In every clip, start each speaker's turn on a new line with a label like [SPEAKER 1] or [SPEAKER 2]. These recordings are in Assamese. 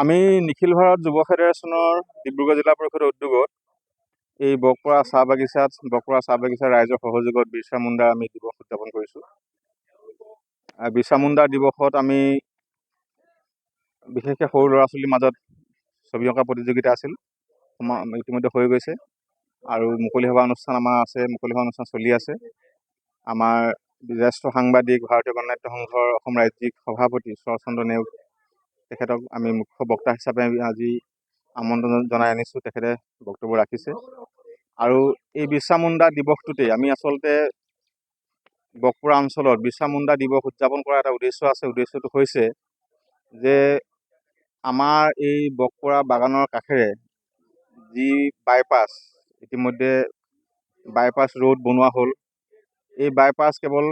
[SPEAKER 1] আমি নিখিল ভাৰত যুৱ ফেডাৰেশ্যনৰ ডিব্ৰুগড় জিলা পৰিষদৰ উদ্যোগত এই বকপৰা চাহ বাগিচাৰ ৰাইজৰ সহযোগত বিৰছা মুণ্ডা আমি দিৱস উদযাপন কৰিছোঁ। বিৰছা মুণ্ডা দিৱসত আমি বিশেষকৈ সৰু ল'ৰা ছোৱালীৰ মাজত ছবি অঁকা প্ৰতিযোগিতা আছিল, ইতিমধ্যে হৈ গৈছে আৰু মুকলি সভা অনুষ্ঠান আমাৰ আছে, মুকলি সভা অনুষ্ঠান চলি আছে। আমাৰ জ্যেষ্ঠ সাংবাদিক ভাৰতীয় গণনাট্য সংঘৰ অসম ৰাজ্যিক সভাপতি শৰৎচন্দ্ৰ নেওগ, তেখেতক আমি মুখ্য বক্তা হিচাপে আজি আমন্ত্ৰণ জনাই আনিছোঁ। তেখেতে বক্তব্য ৰাখিছে আৰু এই বিৰছা মুণ্ডা দিৱসটোতেই আমি আচলতে বকপৰা অঞ্চলত বিৰছা মুণ্ডা দিৱস উদযাপন কৰাৰ এটা উদ্দেশ্য আছে। উদ্দেশ্যটো হৈছে যে আমাৰ এই বকপৰা বাগানৰ কাষেৰে যি বাইপাছ, ইতিমধ্যে বাইপাছ ৰোড বনোৱা হ'ল। এই বাইপাছ কেৱল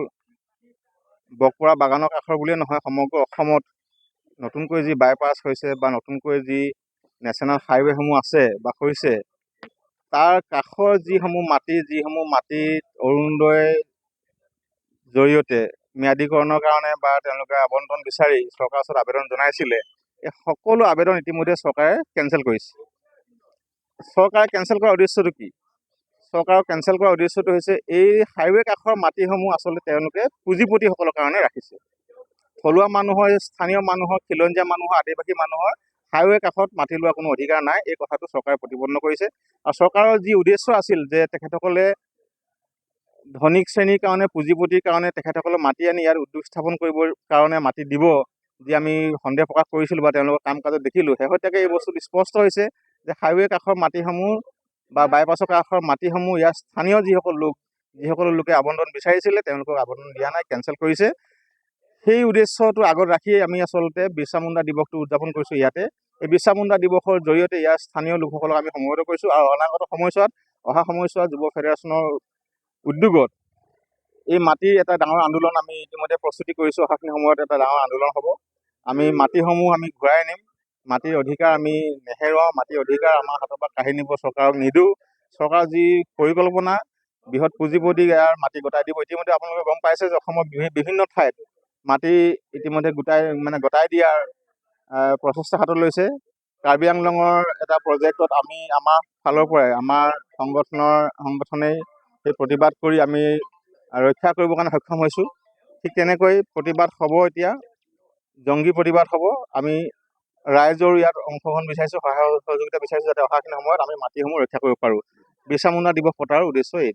[SPEAKER 1] বকপৰা বাগানৰ কাষৰ বুলিয়ে নহয়, সমগ্ৰ অসমত নতুনকৈ যি বাইপাছ হৈছে বা নতুনকৈ যি নেশ্যনেল হাইৱেসমূহ আছে বা হৈছে, তাৰ কাষৰ যিসমূহ মাটিত অৰুণোদয়ৰ জৰিয়তে ম্যাদীকৰণৰ কাৰণে বা তেওঁলোকে আবণ্টন বিচাৰি চৰকাৰৰ ওচৰত আবেদন জনাইছিলে, এই সকলো আবেদন ইতিমধ্যে চৰকাৰে কেঞ্চেল কৰিছে। চৰকাৰে কেঞ্চেল কৰাৰ উদ্দেশ্যটো কি? চৰকাৰৰ কেঞ্চেল কৰাৰ উদ্দেশ্যটো হৈছে এই হাইৱে কাষৰ মাটিসমূহ আচলতে তেওঁলোকে পুঁজিপতিসকলৰ কাৰণে ৰাখিছে। থলুৱা মানুহৰ, স্থানীয় মানুহৰ, খিলঞ্জীয়া মানুহৰ, আদিবাসী মানুহৰ হাইৱে কাষত মাটি লোৱাৰ কোনো অধিকাৰ নাই। এই কথাটো চৰকাৰে প্ৰতিপন্ন কৰিছে আৰু চৰকাৰৰ যি উদ্দেশ্য আছিল যে তেখেতসকলে ধনিক শ্ৰেণীৰ কাৰণে, পুঁজিপতিৰ কাৰণে তেখেতসকলে মাটি আনি ইয়াত উদ্যোগ স্থাপন কৰিবৰ কাৰণে মাটি দিব, যি আমি সন্দেহ প্ৰকাশ কৰিছিলোঁ বা তেওঁলোকৰ কাম কাজত দেখিলোঁ, শেহতীয়াকৈ এই বস্তুটো স্পষ্ট হৈছে যে হাইৱে কাষৰ মাটিসমূহ বা বাইপাছৰ কাষৰ মাটিসমূহ ইয়াৰ স্থানীয় যিসকল লোকে আবণ্টন বিচাৰিছিলে তেওঁলোকক আবণ্টন দিয়া নাই, কেঞ্চেল কৰিছে। সেই উদ্দেশ্যটো আগত ৰাখিয়ে আমি আচলতে বিৰছা মুণ্ডা দিৱসটো উদযাপন কৰিছোঁ ইয়াতে। এই বিৰছা মুণ্ডা দিৱসৰ জৰিয়তে ইয়াৰ স্থানীয় লোকসকলক আমি সমবেত কৰিছোঁ আৰু অহা সময়ছোৱাত যুৱ ফেডাৰেশ্যনৰ উদ্যোগত এই মাটিৰ এটা ডাঙৰ আন্দোলন আমি ইতিমধ্যে প্ৰস্তুতি কৰিছোঁ। অহাখিনি সময়ত এটা ডাঙৰ আন্দোলন হ'ব। আমি মাটিসমূহ ঘূৰাই আনিম, মাটিৰ অধিকাৰ আমি নেহেৰুৱাওঁ, মাটিৰ অধিকাৰ আমাৰ হাতৰ পৰা কাঢ়ি নিব চৰকাৰক নিদিওঁ। চৰকাৰৰ যি পৰিকল্পনা, বৃহৎ পুঁজিপতি ইয়াৰ মাটি গতাই দিব। ইতিমধ্যে আপোনালোকে গম পাইছে যে অসমৰ বিভিন্ন ঠাইত মাটি ইতিমধ্যে গতাই দিয়াৰ প্ৰচেষ্টা হাতত লৈছে। কাৰ্বি আংলঙৰ এটা প্ৰজেক্টত আমি আমাৰ ফালৰ পৰাই, আমাৰ সংগঠনেই সেই প্ৰতিবাদ কৰি আমি ৰক্ষা কৰিবৰ কাৰণে সক্ষম হৈছোঁ। ঠিক তেনেকৈ প্ৰতিবাদ হ'ব, এতিয়া জংগী প্ৰতিবাদ হ'ব। আমি ৰাইজৰো ইয়াত অংশগ্ৰহণ বিচাৰিছোঁ, সহায় সহযোগিতা বিচাৰিছোঁ, যাতে অহাখিনি সময়ত আমি মাটিসমূহ ৰক্ষা কৰিব পাৰোঁ। বিৰছা মুণ্ডা দিৱস পতাৰ উদ্দেশ্য এইটো।